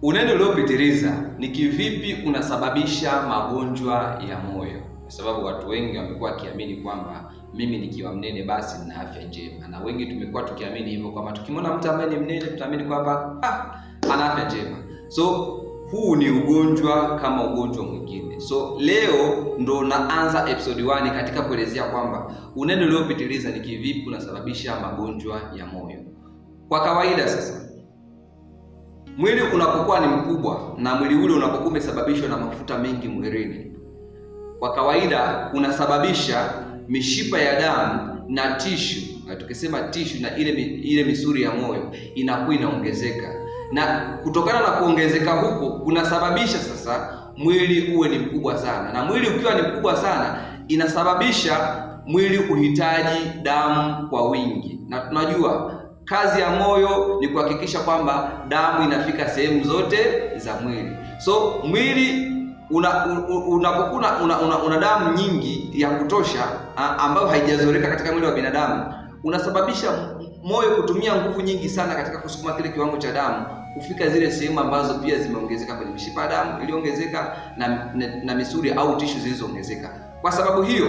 Unene uliopitiliza ni kivipi unasababisha magonjwa ya moyo? Kwa sababu watu wengi wamekuwa wakiamini kwamba mimi nikiwa mnene basi nina afya njema, na wengi tumekuwa tukiamini hivyo kwamba tukimwona mtu ambaye ni mnene tutaamini kwamba ana afya njema. So huu ni ugonjwa kama ugonjwa mwingine. So leo ndo naanza episode 1 katika kuelezea kwamba unene uliopitiliza ni kivipi unasababisha magonjwa ya moyo. Kwa kawaida sasa, mwili unapokuwa ni mkubwa na mwili ule unapokuwa umesababishwa na mafuta mengi mwilini, kwa kawaida unasababisha mishipa ya damu na tishu, na tukisema tishu na ile misuli ya moyo inakuwa inaongezeka, na kutokana na kuongezeka huko kunasababisha sasa mwili uwe ni mkubwa sana, na mwili ukiwa ni mkubwa sana inasababisha mwili kuhitaji damu kwa wingi, na tunajua kazi ya moyo ni kuhakikisha kwamba damu inafika sehemu zote za mwili. So mwili unapokuwa una damu nyingi ya kutosha ambayo haijazoreka katika mwili wa binadamu, unasababisha moyo kutumia nguvu nyingi sana katika kusukuma kile kiwango cha damu kufika zile sehemu ambazo pia zimeongezeka kwenye mishipa ya damu iliyoongezeka na misuli au tishu zilizoongezeka. Kwa sababu hiyo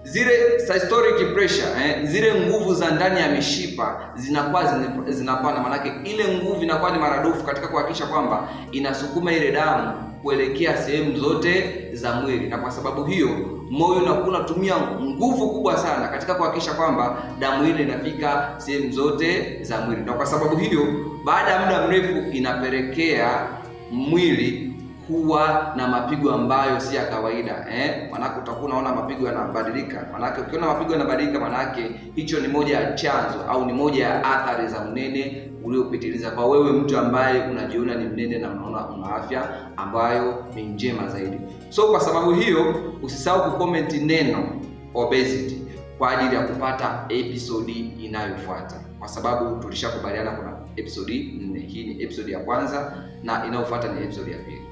zile systolic pressure zile nguvu za ndani ya mishipa zinapanda, manake ile nguvu inakuwa ni maradufu katika kuhakikisha kwamba inasukuma ile damu kuelekea sehemu zote za mwili, na kwa sababu hiyo moyo unakuwa unatumia nguvu kubwa sana katika kuhakikisha kwamba damu ile inafika sehemu zote za mwili, na kwa sababu hiyo baada ya muda mrefu inapelekea mwili kuwa na mapigo ambayo si ya kawaida. Manake utakuwa unaona mapigo yanabadilika. Manake ukiona mapigo yanabadilika, manake hicho ni moja ya chanzo au ni moja ya athari za unene uliopitiliza kwa wewe mtu ambaye unajiona ni mnene na unaona una afya ambayo ni njema zaidi. So kwa sababu hiyo usisahau kucomment neno obesity kwa ajili ya kupata episode inayofuata, kwa sababu tulishakubaliana kuna episode 4. Hii ni episode ya kwanza na inayofuata ni episode ya pili.